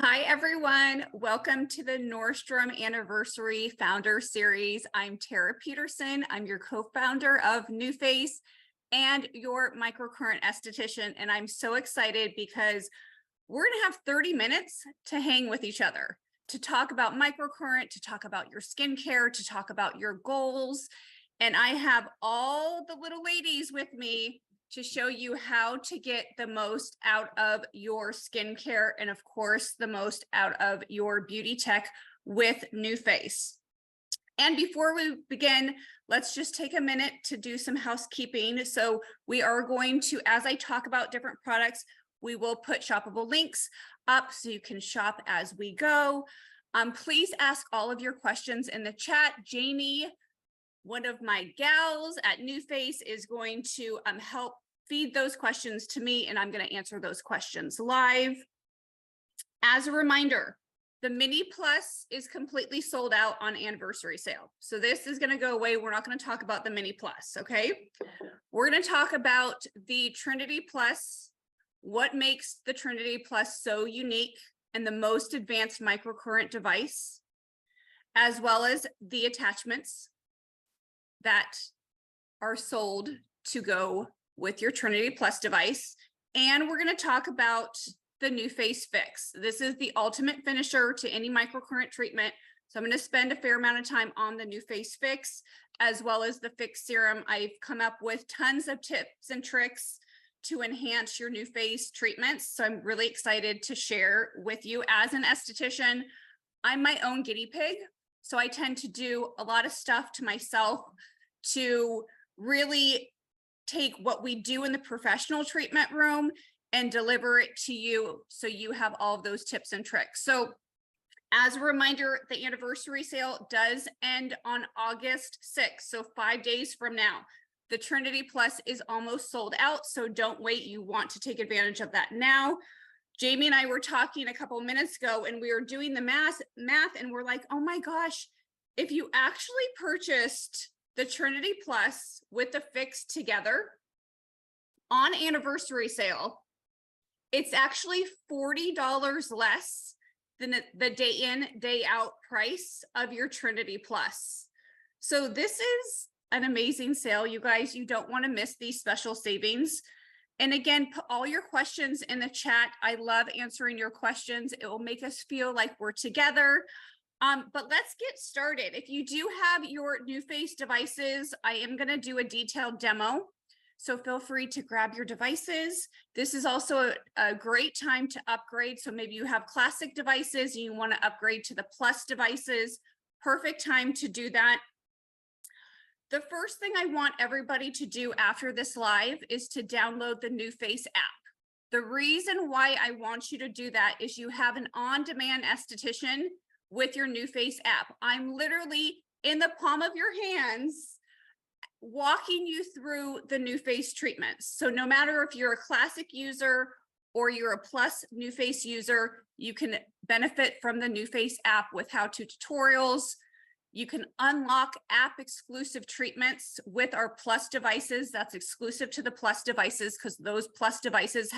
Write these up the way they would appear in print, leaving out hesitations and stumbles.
Hi, everyone. Welcome to the Nordstrom Anniversary Founder Series. I'm Tera Peterson. I'm your co-founder of NuFACE and your microcurrent esthetician. And I'm so excited because we're going to have 30 minutes to hang with each other, to talk about microcurrent, to talk about your skincare, to talk about your goals. And I have all the little ladies with me to show you how to get the most out of your skincare and, of course, the most out of your beauty tech with NuFACE. And before we begin, let's just take a minute to do some housekeeping. So we are going to, as I talk about different products, we will put shoppable links up so you can shop as we go. Please ask all of your questions in the chat. Jamie, one of my gals at NuFACE, is going to help feed those questions to me, and I'm going to answer those questions live. As a reminder, the Mini Plus is completely sold out on anniversary sale. So this is going to go away. We're not going to talk about the Mini Plus, okay? We're going to talk about the Trinity Plus, what makes the Trinity Plus so unique and the most advanced microcurrent device, as well as the attachments that are sold to go with your Trinity Plus device. And we're going to talk about the NuFACE Fix. This is the ultimate finisher to any microcurrent treatment. So I'm going to spend a fair amount of time on the NuFACE Fix, as well as the Fix Serum. I've come up with tons of tips and tricks to enhance your NuFACE treatments. So I'm really excited to share with you. As an esthetician, I'm my own guinea pig. So I tend to do a lot of stuff to myself to really take what we do in the professional treatment room and deliver it to you so you have all of those tips and tricks. So as a reminder, the anniversary sale does end on August 6th, so 5 days from now. The Trinity Plus is almost sold out, so don't wait. You want to take advantage of that now. Jamie and I were talking a couple minutes ago, and we were doing the math, and we're like, oh my gosh, if you actually purchased the Trinity Plus with the Fix together on anniversary sale, it's actually $40 less than the day in, day out price of your Trinity Plus. So this is an amazing sale, you guys. You don't want to miss these special savings. And again, put all your questions in the chat. I love answering your questions. It will make us feel like we're together. But let's get started. If you do have your NuFACE devices, I am going to do a detailed demo. So feel free to grab your devices. This is also a great time to upgrade. So maybe you have classic devices and you want to upgrade to the Plus devices. Perfect time to do that. The first thing I want everybody to do after this live is to download the NuFACE app. The reason why I want you to do that is you have an on-demand esthetician with your NuFACE app. I'm literally in the palm of your hands walking you through the NuFACE treatments. So no matter if you're a classic user or you're a Plus NuFACE user, you can benefit from the NuFACE app with how-to tutorials. You can unlock app exclusive treatments with our Plus devices. That's exclusive to the Plus devices because those Plus devices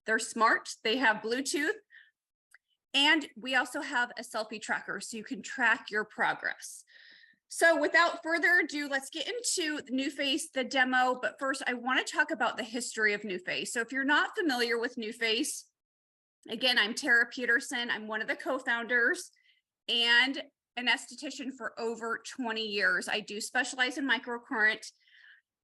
they're smart, they have Bluetooth. And we also have a selfie tracker so you can track your progress. So without further ado, let's get into NuFACE, the demo. But first, I want to talk about the history of NuFACE. So if you're not familiar with NuFACE, again, I'm Tera Peterson. I'm one of the co-founders and an esthetician for over 20 years. I do specialize in microcurrent,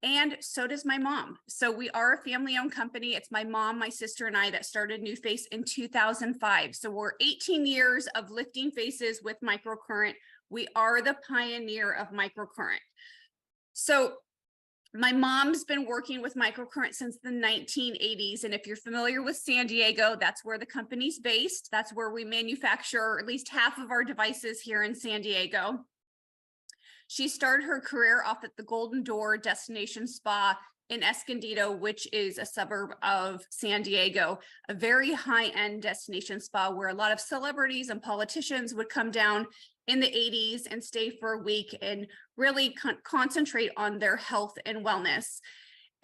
and so does my mom. So we are a family-owned company. It's my mom, my sister, and I that started NuFACE in 2005. So we're 18 years of lifting faces with microcurrent. We are the pioneer of microcurrent. So my mom's been working with microcurrent since the 1980s. And if you're familiar with San Diego, that's where the company's based. That's where we manufacture at least half of our devices here in San Diego. She started her career off at the Golden Door Destination Spa in Escondido, which is a suburb of San Diego, a very high-end destination spa where a lot of celebrities and politicians would come down in the 80s and stay for a week and really concentrate on their health and wellness.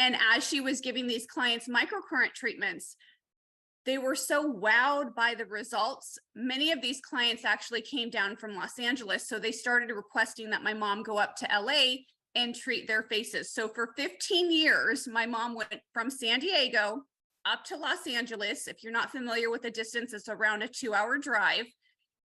And as she was giving these clients microcurrent treatments, they were so wowed by the results. Many of these clients actually came down from Los Angeles. So they started requesting that my mom go up to LA and treat their faces. So for 15 years, my mom went from San Diego up to Los Angeles. If you're not familiar with the distance, it's around a 2-hour drive.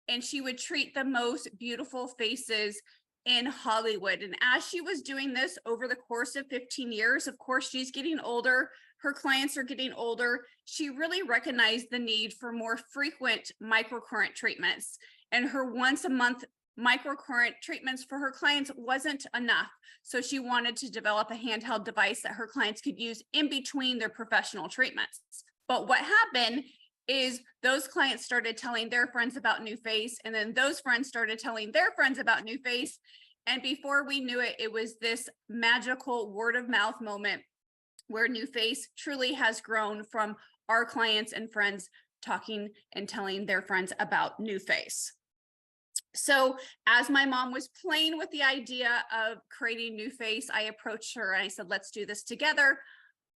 And she would treat the most beautiful faces in Hollywood. And as she was doing this over the course of 15 years, of course, she's getting older. Her clients are getting older. She really recognized the need for more frequent microcurrent treatments. And her once a month microcurrent treatments for her clients wasn't enough. So she wanted to develop a handheld device that her clients could use in between their professional treatments. But what happened is those clients started telling their friends about NuFACE, and then those friends started telling their friends about NuFACE. And before we knew it, it was this magical word of mouth moment where NuFACE truly has grown from our clients and friends talking and telling their friends about NuFACE. So as my mom was playing with the idea of creating NuFACE, I approached her and I said, let's do this together.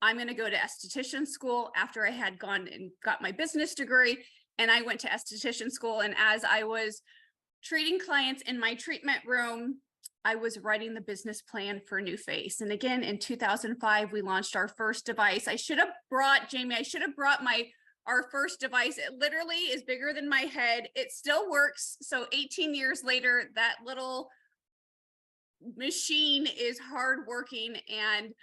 I'm going to go to esthetician school after I had gone and got my business degree. And I went to esthetician school. And as I was treating clients in my treatment room, I was writing the business plan for NuFACE. And again, in 2005, we launched our first device. I should have brought, Jamie, I should have brought our first device. It literally is bigger than my head. It still works. So 18 years later, that little machine is hardworking and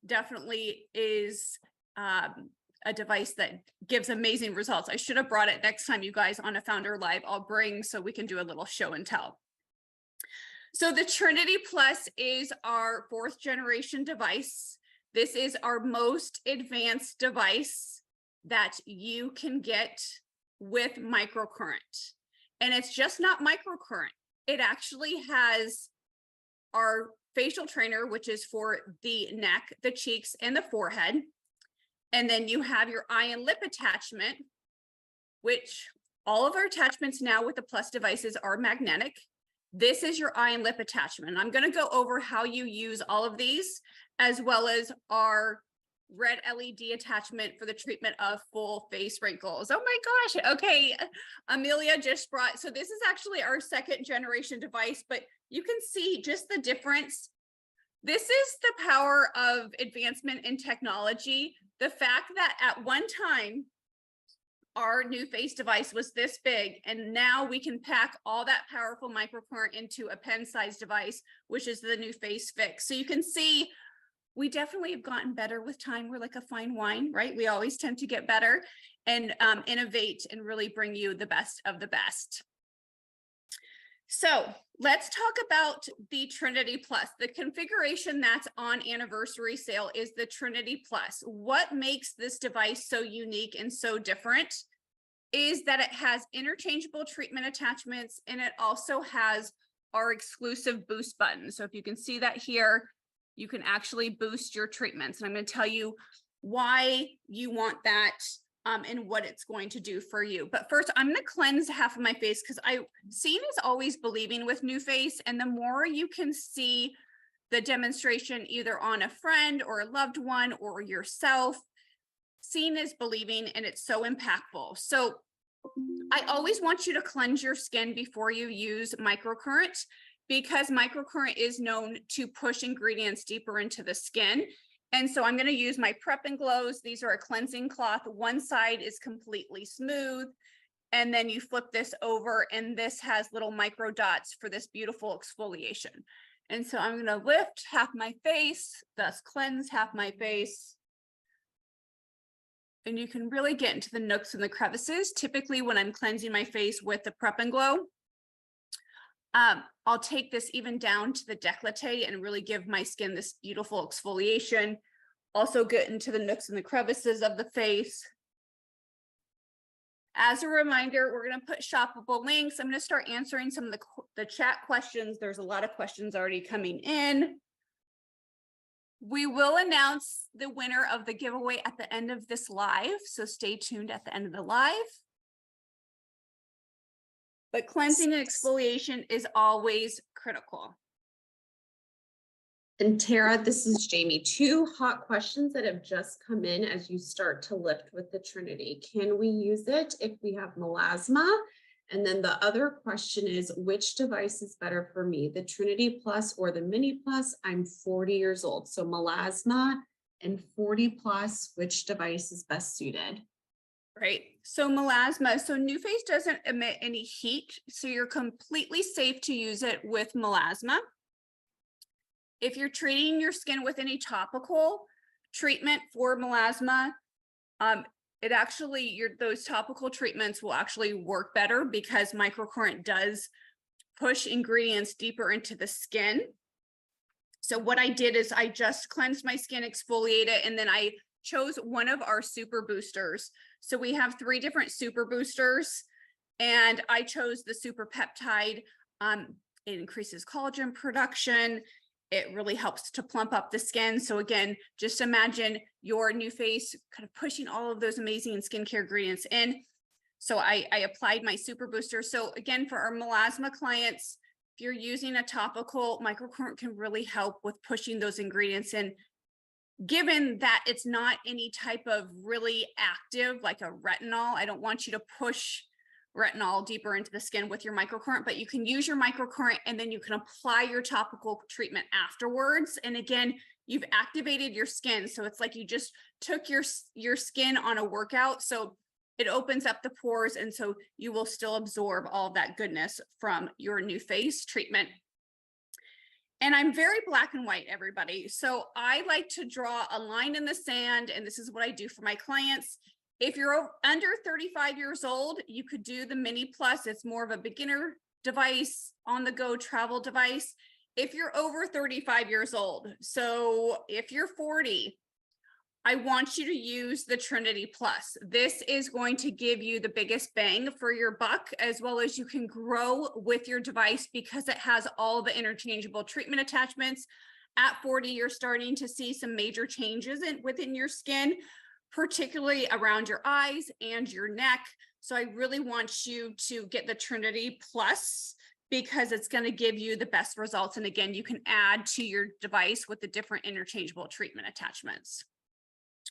definitely is a device that gives amazing results. I should have brought it next time, you guys, on a Founder Live. I'll bring so we can do a little show and tell. So the Trinity Plus is our 4th generation device. This is our most advanced device that you can get with microcurrent. And it's just not microcurrent. It actually has our facial trainer, which is for the neck, the cheeks, and the forehead. And then you have your eye and lip attachment, which all of our attachments now with the Plus devices are magnetic. This is your eye and lip attachment. I'm going to go over how you use all of these, as well as our red LED attachment for the treatment of full face wrinkles. Oh my gosh. Okay. Amelia just brought, so this is actually our 2nd generation device, but you can see just the difference. This is the power of advancement in technology. The fact that at one time, our NuFACE device was this big, and now we can pack all that powerful microcurrent into a pen-sized device, which is the NuFACE Fix. So you can see we definitely have gotten better with time. We're like a fine wine, right? We always tend to get better and innovate and really bring you the best of the best. So let's talk about the Trinity Plus. The configuration that's on anniversary sale is the Trinity Plus. What makes this device so unique and so different is that it has interchangeable treatment attachments, and it also has our exclusive boost button. So if you can see that here, you can actually boost your treatments. And I'm going to tell you why you want that and what it's going to do for you. But first, I'm going to cleanse half of my face because seeing is always believing with NuFACE. And the more you can see the demonstration either on a friend or a loved one or yourself, seeing is believing, and it's so impactful. So I always want you to cleanse your skin before you use microcurrent, because microcurrent is known to push ingredients deeper into the skin. And so I'm going to use my Prep and Glows. These are a cleansing cloth. One side is completely smooth, and then you flip this over, and this has little micro dots for this beautiful exfoliation. And so I'm going to lift half my face, thus cleanse half my face. And you can really get into the nooks and the crevices. Typically when I'm cleansing my face with the Prep and Glow, I'll take this even down to the décolleté and really give my skin this beautiful exfoliation. Also get into the nooks and the crevices of the face. As a reminder, we're going to put shoppable links. I'm going to start answering some of the chat questions. There's a lot of questions already coming in. We will announce the winner of the giveaway at the end of this live, so stay tuned at the end of the live. But cleansing and exfoliation is always critical. And Tara, this is Jamie. Two hot questions that have just come in as you start to lift with the Trinity. Can we use it if we have melasma? And then the other question is, which device is better for me, the Trinity Plus or the Mini Plus? I'm 40 years old. So melasma and 40 plus, which device is best suited? Right. So melasma, so NuFACE doesn't emit any heat, so you're completely safe to use it with melasma. If you're treating your skin with any topical treatment for melasma, it actually, those topical treatments will actually work better because microcurrent does push ingredients deeper into the skin. So what I did is I just cleansed my skin, exfoliated it, and then I chose one of our super boosters. So we have 3 different super boosters, and I chose the super peptide. It increases collagen production. It really helps to plump up the skin. So again, just imagine your NuFACE kind of pushing all of those amazing skincare ingredients in. So I applied my super booster. So again, for our melasma clients, if you're using a topical, microcurrent can really help with pushing those ingredients in. Given that it's not any type of really active, like a retinol, I don't want you to push retinol deeper into the skin with your microcurrent, but you can use your microcurrent and then you can apply your topical treatment afterwards. And again, you've activated your skin. So it's like you just took your skin on a workout. So it opens up the pores. And so you will still absorb all that goodness from your NuFACE treatment. And I'm very black and white, everybody. So I like to draw a line in the sand, and this is what I do for my clients. If you're under 35 years old, you could do the Mini Plus. It's more of a beginner device, on the go travel device. If you're over 35 years old, so if you're 40, I want you to use the Trinity Plus. This is going to give you the biggest bang for your buck, as well as you can grow with your device because it has all the interchangeable treatment attachments. At 40, you're starting to see some major changes within your skin, particularly around your eyes and your neck. So I really want you to get the Trinity Plus because it's going to give you the best results. And again, you can add to your device with the different interchangeable treatment attachments.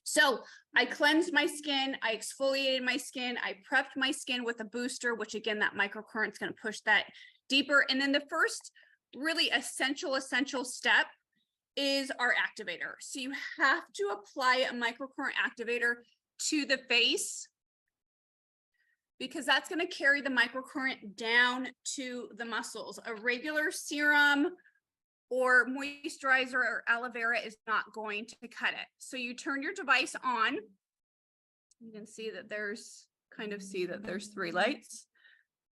So I cleansed my skin, I exfoliated my skin, I prepped my skin with a booster, which again, that microcurrent is going to push that deeper. And then the first really essential step is our activator. So you have to apply a microcurrent activator to the face because that's going to carry the microcurrent down to the muscles. A regular serum or moisturizer or aloe vera is not going to cut it. So you turn your device on. You can see that there's 3 lights.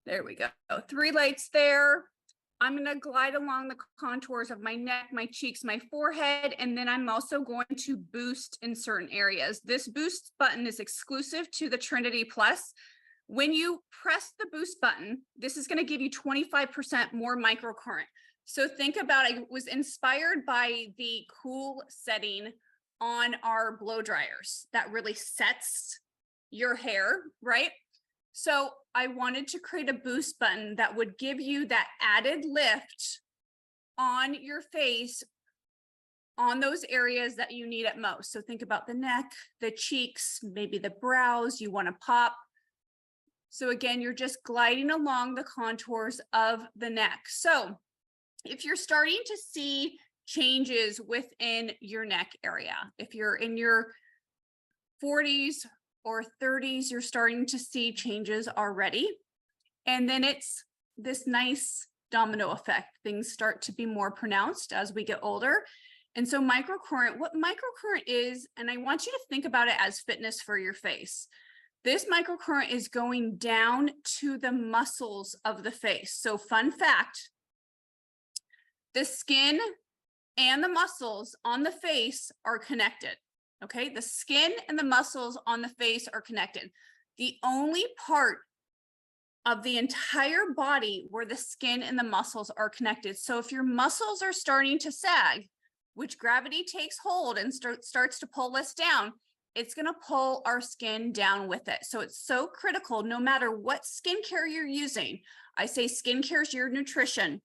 There we go. 3 lights there. I'm going to glide along the contours of my neck, my cheeks, my forehead, and then I'm also going to boost in certain areas. This boost button is exclusive to the Trinity Plus. When you press the boost button, this is going to give you 25% more microcurrent. So think about, I was inspired by the cool setting on our blow dryers that really sets your hair, right? So I wanted to create a boost button that would give you that added lift on your face on those areas that you need it most. So think about the neck, the cheeks, maybe the brows you want to pop. So again, you're just gliding along the contours of the neck. So if you're starting to see changes within your neck area, if you're in your 40s or 30s, you're starting to see changes already. And then it's this nice domino effect. Things start to be more pronounced as we get older. And so microcurrent, what microcurrent is, and I want you to think about it as fitness for your face. This microcurrent is going down to the muscles of the face. So fun fact, the skin and the muscles on the face are connected, okay? The skin and the muscles on the face are connected. The only part of the entire body where the skin and the muscles are connected. So if your muscles are starting to sag, which gravity takes hold and starts to pull us down, it's going to pull our skin down with it. So it's so critical, no matter what skincare you're using. I say skincare is your nutrition.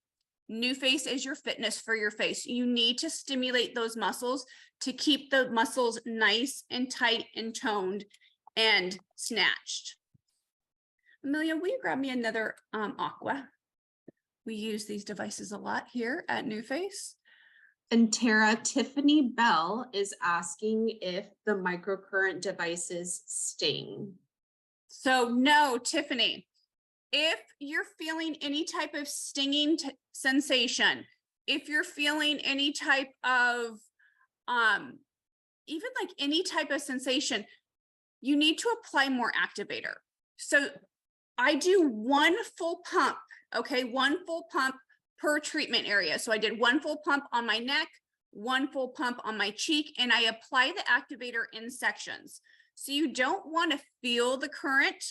NuFACE is your fitness for your face. You need to stimulate those muscles to keep the muscles nice and tight and toned and snatched. Amelia, will you grab me another aqua? We use these devices a lot here at NuFACE. And Tara, Tiffany Bell is asking if the microcurrent devices sting. So no, Tiffany, if you're feeling any type of stinging sensation, if you're feeling any type of, even like any type of sensation, you need to apply more activator. So I do one full pump, okay, one full pump per treatment area. So I did one full pump on my neck, one full pump on my cheek, and I apply the activator in sections. So you don't want to feel the current.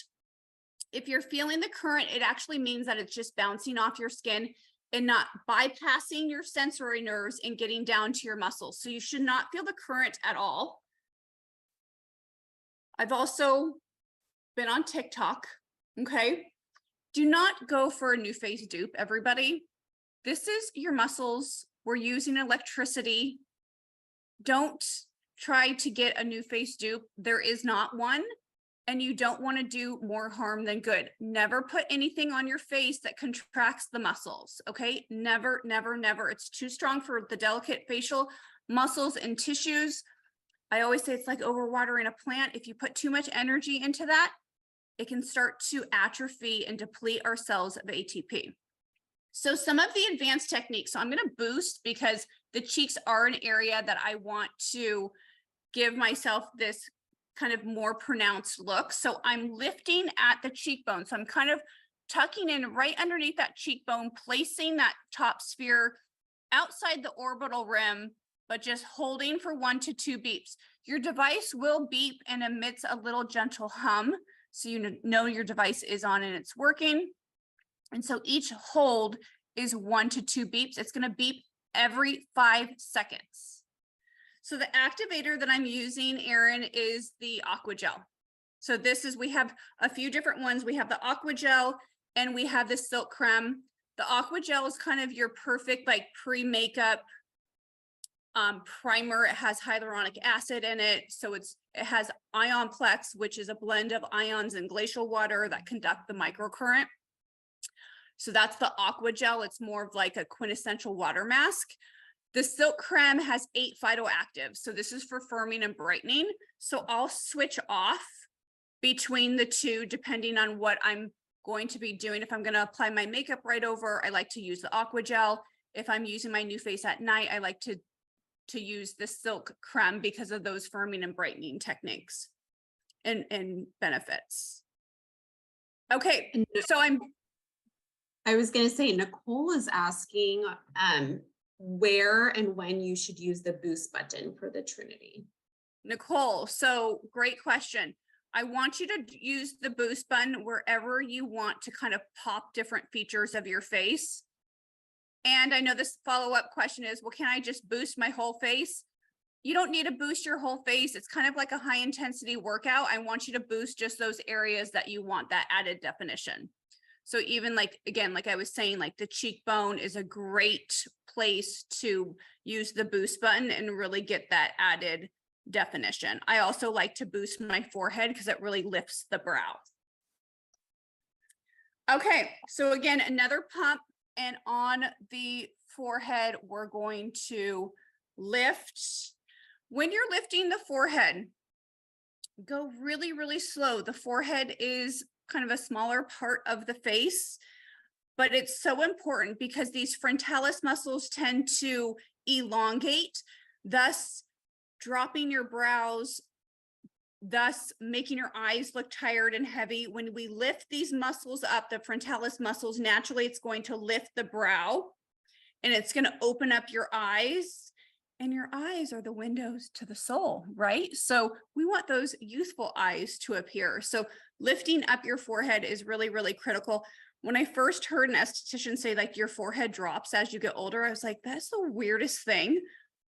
If you're feeling the current, it actually means that it's just bouncing off your skin and not bypassing your sensory nerves and getting down to your muscles. So you should not feel the current at all. I've also been on TikTok, okay? Do not go for a NuFACE dupe, everybody. This is your muscles. We're using electricity. Don't try to get a NuFACE dupe. There is not one, and you don't want to do more harm than good. Never put anything on your face that contracts the muscles, okay? Never, never, never. It's too strong for the delicate facial muscles and tissues. I always say it's like overwatering a plant. If you put too much energy into that, it can start to atrophy and deplete our cells of ATP. So some of the advanced techniques, so I'm going to boost because the cheeks are an area that I want to give myself this kind of more pronounced look. So I'm lifting at the cheekbone. So I'm kind of tucking in right underneath that cheekbone, placing that top sphere outside the orbital rim, but just holding for 1 to 2 beeps. Your device will beep and emits a little gentle hum. So you know your device is on and it's working. And so each hold is 1 to 2 beeps. It's going to beep every 5 seconds. So the activator that I'm using, Erin, is the Aqua Gel. So this is, we have a few different ones. We have the Aqua Gel and we have the Silk Creme. The Aqua Gel is kind of your perfect like pre-makeup primer. It has hyaluronic acid in it. So it has Ionplex, which is a blend of ions and glacial water that conduct the microcurrent. So that's the Aqua Gel. It's more of like a quintessential water mask. The Silk Creme has 8 phytoactives. So this is for firming and brightening. So I'll switch off between the two depending on what I'm going to be doing. If I'm going to apply my makeup right over, I like to use the Aqua Gel. If I'm using my NuFACE at night, I like to use the Silk Creme because of those firming and brightening techniques and benefits. Okay, so I was going to say, Nicole is asking where and when you should use the boost button for the Trinity. Nicole, so great question. I want you to use the boost button wherever you want to kind of pop different features of your face. And I know this follow-up question is, well, can I just boost my whole face? You don't need to boost your whole face. It's kind of like a high intensity workout. I want you to boost just those areas that you want that added definition. So even like, again, like I was saying, like the cheekbone is a great place to use the boost button and really get that added definition. I also like to boost my forehead because it really lifts the brow. Okay, so again, another pump, and on the forehead, we're going to lift. When you're lifting the forehead, go really, really slow. The forehead is kind of a smaller part of the face, but it's so important because these frontalis muscles tend to elongate, thus dropping your brows, thus making your eyes look tired and heavy. When we lift these muscles up, the frontalis muscles, naturally it's going to lift the brow and it's going to open up your eyes, and your eyes are the windows to the soul, right? So we want those youthful eyes to appear. So lifting up your forehead is really, really critical. When I first heard an esthetician say like your forehead drops as you get older, I was like, that's the weirdest thing.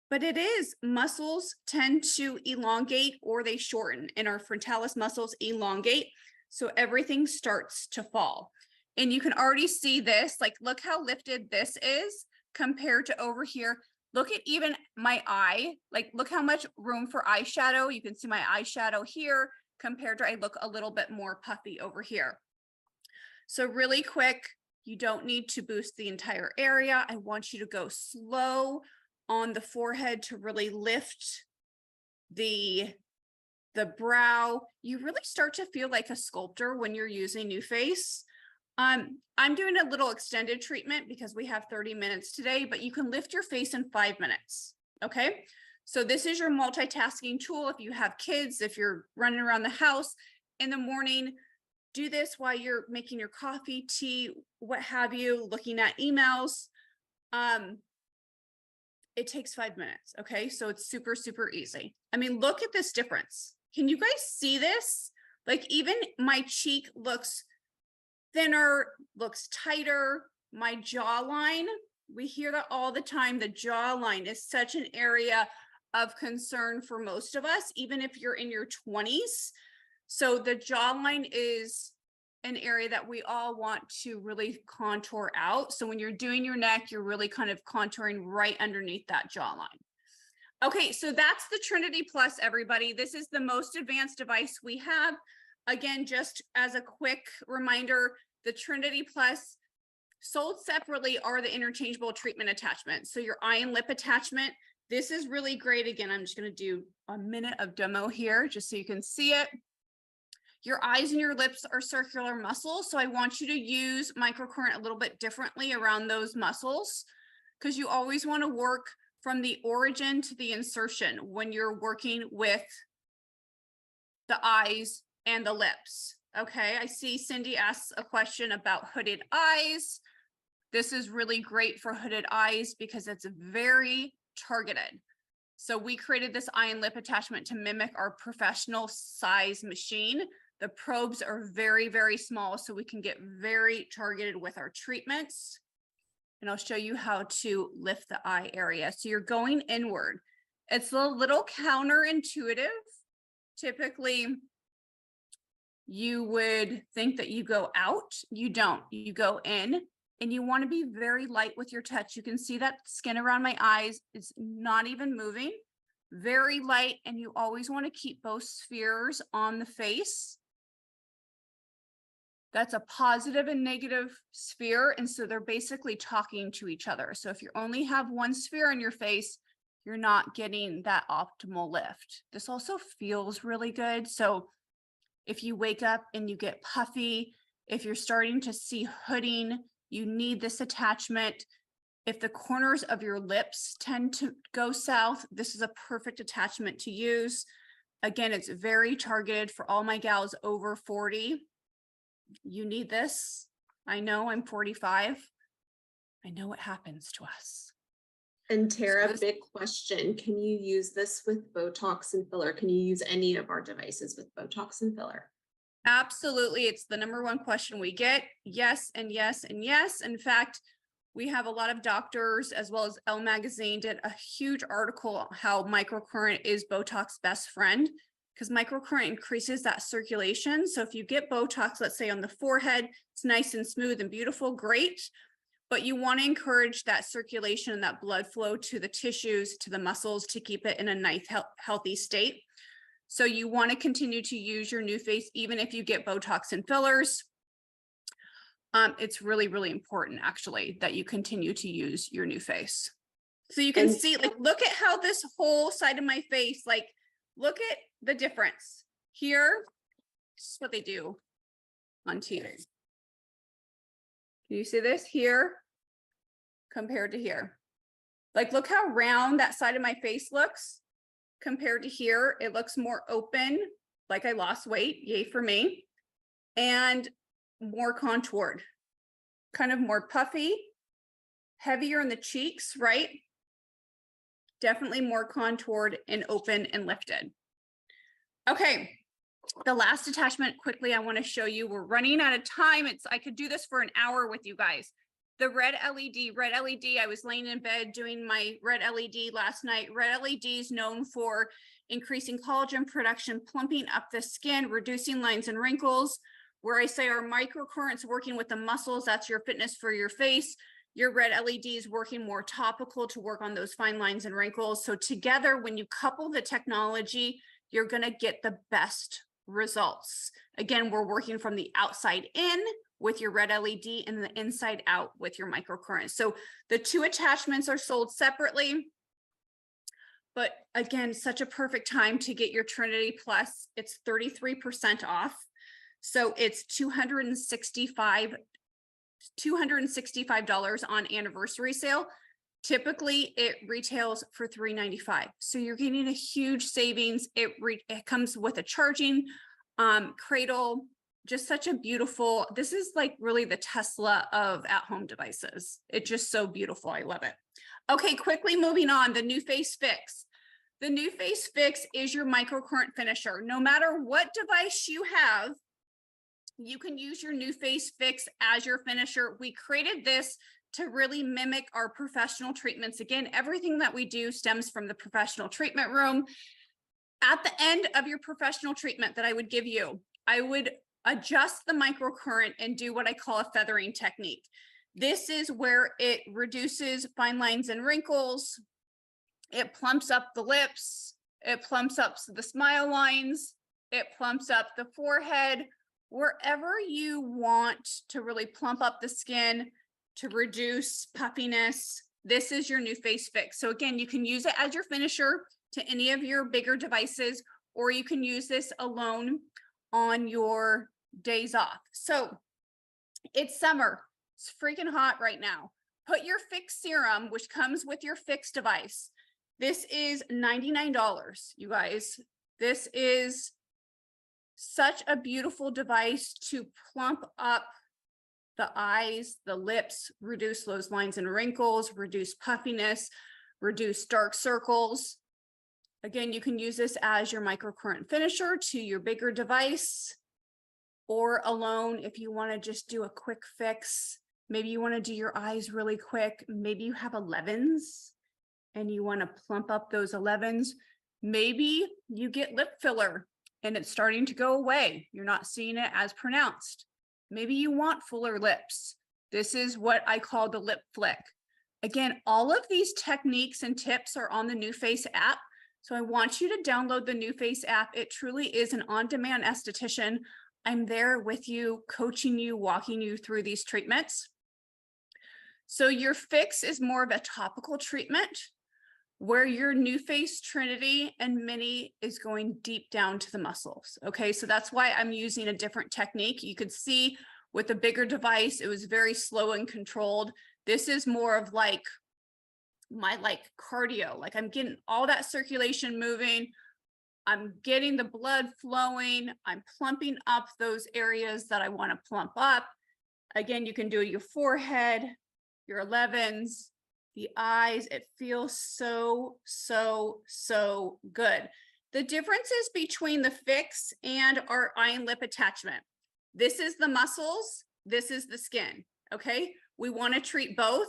But it is. Muscles tend to elongate or they shorten, and our frontalis muscles elongate. So everything starts to fall. And you can already see this, like, look how lifted this is compared to over here. Look at even my eye, like, look how much room for eyeshadow. You can see my eyeshadow here compared to I look a little bit more puffy over here. So really quick, you don't need to boost the entire area. I want you to go slow on the forehead to really lift the brow. You really start to feel like a sculptor when you're using NuFACE. I'm doing a little extended treatment because we have 30 minutes today, but you can lift your face in 5 minutes. Okay. So this is your multitasking tool. If you have kids, if you're running around the house in the morning, do this while you're making your coffee, tea, what have you, looking at emails. It takes 5 minutes. Okay. So it's super, super easy. I mean, look at this difference. Can you guys see this? Like, even my cheek looks thinner, looks tighter. My jawline, we hear that all the time. The jawline is such an area of concern for most of us, even if you're in your 20s. So the jawline is an area that we all want to really contour out. So when you're doing your neck, you're really kind of contouring right underneath that jawline. Okay, so that's the Trinity Plus, everybody. This is the most advanced device we have. Again, just as a quick reminder, the Trinity Plus sold separately are the interchangeable treatment attachments. So your eye and lip attachment, this is really great. Again, I'm just going to do a minute of demo here just so you can see it. Your eyes and your lips are circular muscles. So I want you to use microcurrent a little bit differently around those muscles, because you always want to work from the origin to the insertion when you're working with the eyes and the lips. Okay, I see Cindy asks a question about hooded eyes. This is really great for hooded eyes because it's very targeted. So we created this eye and lip attachment to mimic our professional size machine. The probes are very, very small, so we can get very targeted with our treatments. And I'll show you how to lift the eye area. So you're going inward. It's a little counterintuitive. Typically, you would think that you go out. You don't. You go in, and you want to be very light with your touch. You can see that skin around my eyes is not even moving. Very light, and you always want to keep both spheres on the face. That's a positive and negative sphere, and so they're basically talking to each other. So if you only have one sphere in your face, you're not getting that optimal lift. This also feels really good. So if you wake up and you get puffy, if you're starting to see hooding, you need this attachment. If the corners of your lips tend to go south, this is a perfect attachment to use. Again, it's very targeted for all my gals over 40. You need this. I know I'm 45. I know what happens to us. And Tara, big question. Can you use this with Botox and filler? Can you use any of our devices with Botox and filler? Absolutely. It's the #1 question we get. Yes, and yes, and yes. In fact, we have a lot of doctors, as well as Elle Magazine did a huge article on how microcurrent is Botox's best friend, because microcurrent increases that circulation. So if you get Botox, let's say on the forehead, it's nice and smooth and beautiful, great. But you want to encourage that circulation and that blood flow to the tissues, to the muscles, to keep it in a nice, healthy state. So you want to continue to use your NuFACE, even if you get Botox and fillers. It's really, really important, actually, that you continue to use your NuFACE. So you can see, like, look at how this whole side of my face, like, look at the difference here. This is what they do on TV. Can you see this here compared to here? Like, look how round that side of my face looks compared to here. It looks more open, like I lost weight, yay for me, and more contoured, kind of more puffy, heavier in the cheeks, right? Definitely more contoured and open and lifted. Okay, the last attachment quickly I want to show you. We're running out of time. I could do this for an hour with you guys. The red LED, I was laying in bed doing my red LED last night. Red LED is known for increasing collagen production, plumping up the skin, reducing lines and wrinkles. Where I say our microcurrents working with the muscles, that's your fitness for your face. Your red LEDs working more topical to work on those fine lines and wrinkles. So together, when you couple the technology, you're going to get the best results. Again, we're working from the outside in with your red LED and the inside out with your microcurrent. So the two attachments are sold separately. But again, such a perfect time to get your Trinity Plus. It's 33% off. So it's $265 on anniversary sale. Typically it retails for $395. So you're getting a huge savings. It comes with a charging cradle, just such a beautiful, this is like really the Tesla of at-home devices. It's just so beautiful. I love it. Okay, quickly moving on, the NuFACE Fix. The NuFACE Fix is your microcurrent finisher. No matter what device you have, you can use your NuFACE Fix as your finisher. We created this to really mimic our professional treatments. Again, everything that we do stems from the professional treatment room. At the end of your professional treatment that I would give you, I would adjust the microcurrent and do what I call a feathering technique. This is where it reduces fine lines and wrinkles. It plumps up the lips. It plumps up the smile lines. It plumps up the forehead. Wherever you want to really plump up the skin to reduce puffiness, this is your NuFACE Fix. So again, you can use it as your finisher to any of your bigger devices, or you can use this alone on your days off. So it's summer. It's freaking hot right now. Put your Fix serum, which comes with your Fix device. This is $99, you guys. This is such a beautiful device to plump up the eyes, the lips, reduce those lines and wrinkles, reduce puffiness, reduce dark circles. Again, you can use this as your microcurrent finisher to your bigger device, or alone if you want to just do a quick fix. Maybe you want to do your eyes really quick. Maybe you have 11s and you want to plump up those 11s. Maybe you get lip filler and it's starting to go away. You're not seeing it as pronounced. Maybe you want fuller lips. This is what I call the lip flick. Again, all of these techniques and tips are on the NuFACE app. So I want you to download the NuFACE app. It truly is an on-demand esthetician. I'm there with you, coaching you, walking you through these treatments. So your Fix is more of a topical treatment, where your NuFACE Trinity and Mini is going deep down to the muscles. Okay, so that's why I'm using a different technique. You could see with a bigger device, it was very slow and controlled. This is more of like my cardio, like I'm getting all that circulation moving. I'm getting the blood flowing. I'm plumping up those areas that I want to plump up. Again, you can do your forehead, your 11s, the eyes. It feels so, so, so good. The differences between the Fix and our eye and lip attachment. This is the muscles. This is the skin. Okay. We want to treat both.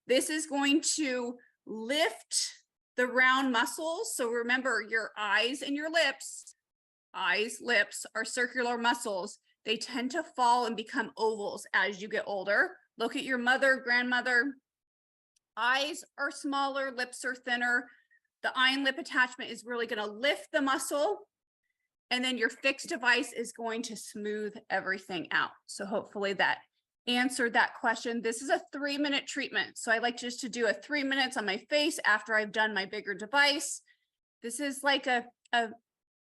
This is going to lift the round muscles. So remember, your eyes and your lips, lips are circular muscles. They tend to fall and become ovals as you get older. Look at your mother, grandmother. Eyes are smaller, lips are thinner. The eye and lip attachment is really going to lift the muscle. And then your Fix device is going to smooth everything out. So hopefully that answered that question. This is a 3-minute treatment. So I like just to do a 3 minutes on my face after I've done my bigger device. This is like a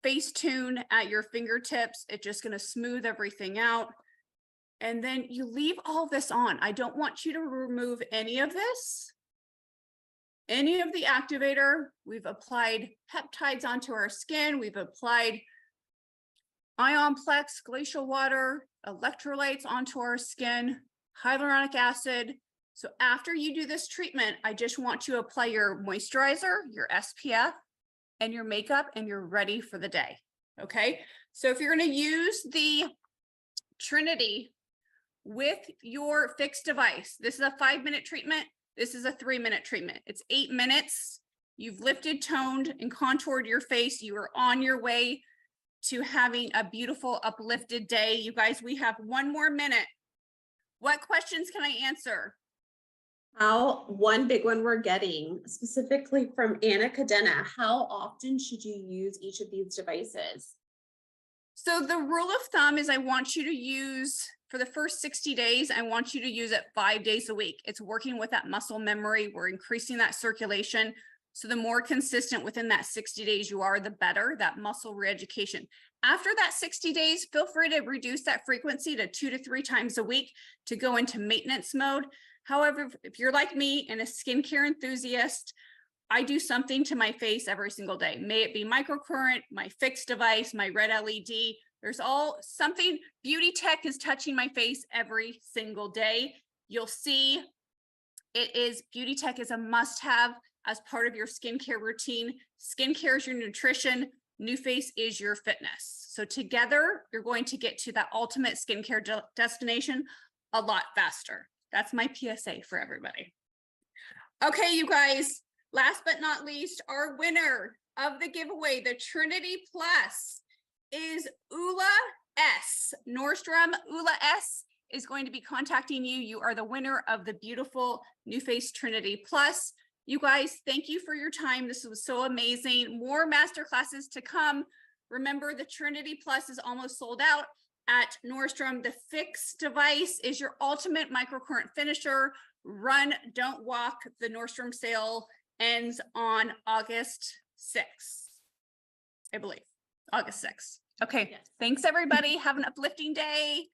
face tune at your fingertips. It's just going to smooth everything out. And then you leave all this on. I don't want you to remove any of this, any of the activator. We've applied peptides onto our skin. We've applied Ionplex, glacial water, electrolytes onto our skin, hyaluronic acid. So after you do this treatment, I just want you to apply your moisturizer, your SPF, and your makeup, and you're ready for the day. Okay. So if you're going to use the Trinity with your Fix device, this is a 5-minute treatment. This is a 3-minute treatment. It's 8 minutes. You've lifted, toned, and contoured your face. You are on your way to having a beautiful, uplifted day. You guys, we have one more minute. What questions can I answer? One big one we're getting specifically from Anna Cadena, how often should you use each of these devices? So the rule of thumb is I want you to use, for the first 60 days, I want you to use it 5 days a week. It's working with that muscle memory. We're increasing that circulation. So the more consistent within that 60 days you are, the better, that muscle reeducation. After that 60 days, feel free to reduce that frequency to 2 to 3 times a week to go into maintenance mode. However, if you're like me and a skincare enthusiast, I do something to my face every single day. May it be microcurrent, my fixed device, my red LED. There's all something, beauty tech is touching my face every single day. You'll see beauty tech is a must-have as part of your skincare routine. Skincare is your nutrition. NuFACE is your fitness. So together, you're going to get to that ultimate skincare destination a lot faster. That's my PSA for everybody. Okay, you guys, last but not least, our winner of the giveaway, the Trinity Plus, is Ula S. Nordstrom Ula S is going to be contacting you. You are the winner of the beautiful NuFACE Trinity Plus. You guys, thank you for your time. This was so amazing. More masterclasses to come. Remember, the Trinity Plus is almost sold out at Nordstrom. The fixed device is your ultimate microcurrent finisher. Run, don't walk. The Nordstrom sale ends on August 6th, I believe. August 6th. Okay, yes. Thanks everybody. Have an uplifting day.